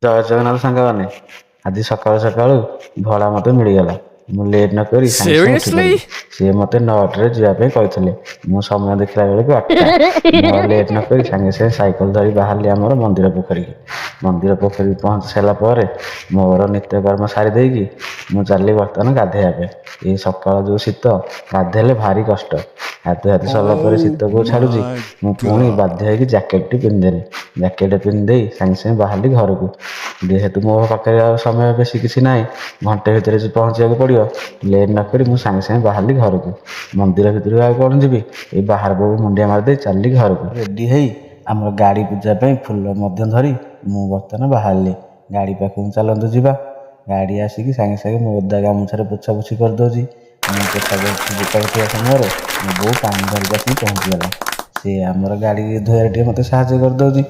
ଜୟ ଜଗନ୍ନାଥ ସାଙ୍ଗମାନେ। ଆଜି ସକାଳୁ ସକାଳୁ ଭଡ଼ା ମୋତେ ମିଳିଗଲା। ମୁଁ ଲେଟ୍ ନ କରି ସାଙ୍ଗେ ସାଙ୍ଗେ ଉଠି Seriously? ପଡ଼ିଲି। ସିଏ ମୋତେ 9ଟାରେ ଯିବା ପାଇଁ କହିଥିଲେ। ମୁଁ ସମୟ ଦେଖିଲା ବେଳକୁ 8ଟା। ମୁଁ ଆଉ ଲେଟ୍ ନ କରି ସାଙ୍ଗେ ସାଙ୍ଗେ ସାଇକେଲ ଧରି ବାହାରିଲି ଆମର ମନ୍ଦିର ପୋଖରୀକି। ମନ୍ଦିର ପୋଖରୀକି ପହଞ୍ଚି ସାରିଲା ପରେ ମୋର ନିତ୍ୟକର୍ମ ସାରି ଦେଇକି ମୁଁ ଚାଲିଲି ବର୍ତ୍ତମାନ ଗାଧୋଇବା ପାଇଁ। ଏଇ ସକାଳ ଯେଉଁ ଶୀତ, ଗାଧୋଇଲେ ଭାରି କଷ୍ଟ। ଗାଧୋଇ ସରିଲା ପରେ Oh ଶୀତ କେଉଁ ଛାଡ଼ୁଛି, my ମୁଁ ପୁଣି god. ବାଧ୍ୟ ହେଇକି ଜ୍ୟାକେଟ୍ଟି ପିନ୍ଧିଦେଲି। ଜ୍ୟାକେଟ୍ ପିନ୍ଧିଦେଇ ସାଙ୍ଗେ ସାଙ୍ଗେ ବାହାରିଲି ଘରକୁ। ଯେହେତୁ ମୋ ପାଖରେ ଆଉ ସମୟ ବେଶୀ କିଛି ନାହିଁ, ଘଣ୍ଟେ ଭିତରେ ପହଞ୍ଚିବାକୁ ପଡ଼ିବ, ଲେଟ୍ ନ କରି ମୁଁ ସାଙ୍ଗେ ସାଙ୍ଗେ ବାହାରିଲି ଘରକୁ। ମନ୍ଦିର ଭିତରକୁ ଆଉ କ'ଣ ଯିବି, ଏଇ ବାହାରକୁ ମୁଣ୍ଡିଆ ମାରିଦେଇ ଚାଲିଲି ଘରକୁ। ରେଡ଼ି ହେଇ ଆମର ଗାଡ଼ି ପୂଜା ପାଇଁ ଫୁଲ ମଧ୍ୟ ଧରି ମୁଁ ବର୍ତ୍ତମାନ ବାହାରିଲି। ଗାଡ଼ି ପାଖକୁ ଚାଲନ୍ତୁ ଯିବା। ଗାଡ଼ି ଆସିକି ସାଙ୍ଗେ ସାଙ୍ଗେ ମୋ ଓଦା ଗାମୁଛାରେ ପୋଛାପୋଛି କରିଦେଉଛି। ମୁଁ ପୋଛାକୁ ଥିବା ସମୟରେ ମୋ ବୋଉ ପାଣି ଧରିକି ଆସିକି ପହଞ୍ଚିଗଲା। ସେ ଆମର ଗାଡ଼ି ଧୋଇବାରେ ଟିକେ ମୋତେ ସାହାଯ୍ୟ କରିଦେଉଛି।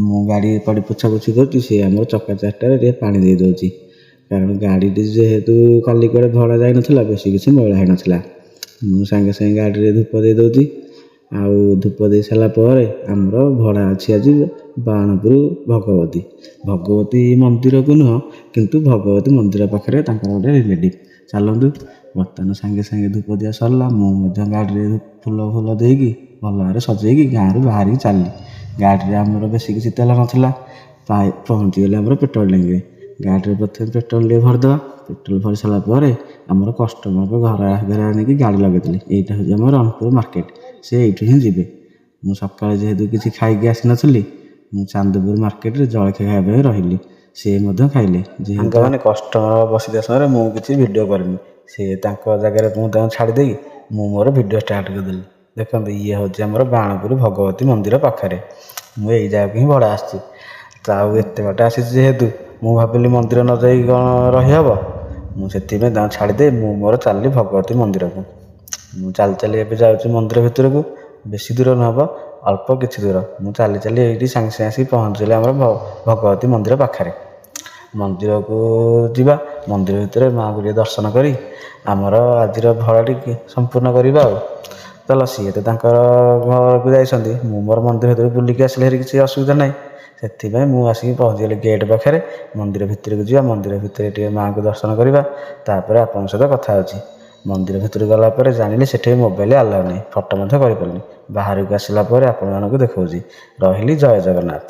ମୁଁ ଗାଡ଼ି ପଡ଼ି ପୋଛାପୋଛି କରୁଛି, ସେ ଆମର ଚକା ଚାରିଟାରେ ଟିକେ ପାଣି ଦେଇଦେଉଛି। କାରଣ ଗାଡ଼ିଟି ଯେହେତୁ କାଲି କୁଆଡ଼େ ଭଡ଼ା ଯାଇନଥିଲା, ବେଶୀ କିଛି ମଇଳା ହେଇନଥିଲା। ମୁଁ ସାଙ୍ଗେ ସାଙ୍ଗେ ଗାଡ଼ିରେ ଧୂପ ଦେଇଦେଉଛି। ଆଉ ଧୂପ ଦେଇ ସାରିଲା ପରେ ଆମର ଭଡ଼ା ଅଛି ଆଜି ବାଣପୁର ଭଗବତୀ। ଭଗବତୀ ମନ୍ଦିରକୁ ନୁହଁ, କିନ୍ତୁ ଭଗବତୀ ମନ୍ଦିର ପାଖରେ ତାଙ୍କର ଗୋଟେ ରିଲେଟିଭ୍। ଚାଲନ୍ତୁ ବର୍ତ୍ତମାନ ସାଙ୍ଗେ ସାଙ୍ଗେ ଧୂପ ଦିଆ ସରିଲା। ମୁଁ ମଧ୍ୟ ଗାଡ଼ିରେ ଫୁଲ ଦେଇକି ଭଲ ଭାବରେ ସଜେଇକି ଗାଁରୁ ବାହାରିକି ଚାଲିଲି। ଗାଡ଼ିରେ ଆମର ବେଶୀ କିଛି ତେଲ ନଥିଲା। ପହଞ୍ଚିଗଲେ ଆମର ପେଟ୍ରୋଲ ଟାଙ୍କିରେ। ଗାଡ଼ିରେ ପ୍ରଥମେ ପେଟ୍ରୋଲ ଟିକେ ଭରିଦେବା। ପେଟ୍ରୋଲ ଭରି ସାରିଲା ପରେ ଆମର କଷ୍ଟମରଙ୍କ ଘର ଆଗରେ ଆଣିକି ଗାଡ଼ି ଲଗେଇଦେଲି। ଏଇଟା ହେଉଛି ଆମର ରଣପୁର ମାର୍କେଟ। ସେ ଏଇଠୁ ହିଁ ଯିବେ। ମୁଁ ସକାଳେ ଯେହେତୁ କିଛି ଖାଇକି ଆସିନଥିଲି, ମୁଁ ଚାନ୍ଦପୁର ମାର୍କେଟରେ ଜଳଖିଆ ଖାଇବା ପାଇଁ ରହିଲି। ସେ ମଧ୍ୟ ଖାଇଲେ। ସାଙ୍ଗମାନେ କଷ୍ଟମର ବସିଥିବା ସମୟରେ ମୁଁ କିଛି ଭିଡ଼ିଓ କରିନି। ସେ ତାଙ୍କ ଜାଗାରେ ମୁଁ ତାଙ୍କୁ ଛାଡ଼ିଦେଇ ମୁଁ ମୋର ଭିଡ଼ିଓ ଷ୍ଟାର୍ଟ କରିଦେଲି। ଦେଖନ୍ତୁ, ଇଏ ହେଉଛି ଆମର ବାଣପୁର ଭଗବତୀ ମନ୍ଦିର ପାଖରେ। ମୁଁ ଏଇ ଜାଗାକୁ ହିଁ ଭଡ଼ା ଆସିଛି। ତ ଆଉ ଏତେ ବାଟ ଆସିଛି ଯେହେତୁ ମୁଁ ଭାବିଲି ମନ୍ଦିର ନ ଯାଇକି କ'ଣ ରହିହେବ। ମୁଁ ସେଥିପାଇଁ ତାଙ୍କୁ ଛାଡ଼ିଦେଇ ମୁଁ ମୋର ଚାଲିଲି ଭଗବତୀ ମନ୍ଦିରକୁ। ମୁଁ ଚାଲି ଚାଲି ଏବେ ଯାଉଛି ମନ୍ଦିର ଭିତରକୁ। ବେଶୀ ଦୂର ନହେବ, ଅଳ୍ପ କିଛି ଦୂର। ମୁଁ ଚାଲି ଚାଲି ଏଇଠି ସାଙ୍ଗେ ସାଙ୍ଗେ ଆସିକି ପହଞ୍ଚିଲି ଆମର ଭଗବତୀ ମନ୍ଦିର ପାଖରେ। ମନ୍ଦିରକୁ ଯିବା। ମନ୍ଦିର ଭିତରେ ମାଆଙ୍କୁ ଟିକେ ଦର୍ଶନ କରି ଆମର ଆଜିର ଭଡ଼ାଟି ସମ୍ପୂର୍ଣ୍ଣ କରିବା ଆଉ। ଚାଲ, ସିଏ ତ ତାଙ୍କର ଘରକୁ ଯାଇଛନ୍ତି, ମୁଁ ମୋର ମନ୍ଦିର ଭିତରେ ବୁଲିକି ଆସିଲେ ହେରି କିଛି ଅସୁବିଧା ନାହିଁ। ସେଥିପାଇଁ ମୁଁ ଆସିକି ପହଞ୍ଚିଗଲି ଗେଟ୍ ପାଖରେ। ମନ୍ଦିର ଭିତରକୁ ଯିବା। ମନ୍ଦିର ଭିତରେ ଟିକେ ମାଆଙ୍କୁ ଦର୍ଶନ କରିବା, ତାପରେ ଆପଣଙ୍କ ସହିତ କଥା ହେଉଛି। ମନ୍ଦିର ଭିତରକୁ ଗଲା ପରେ ଜାଣିଲି ସେଠି ମୋବାଇଲ ଆଲାଉ ନାହିଁ। ଫଟୋ ମଧ୍ୟ କରିପାରିଲିନି। ବାହାରକୁ ଆସିଲା ପରେ ଆପଣମାନଙ୍କୁ ଦେଖାଉଛି। ରହିଲି। ଜୟ ଜଗନ୍ନାଥ।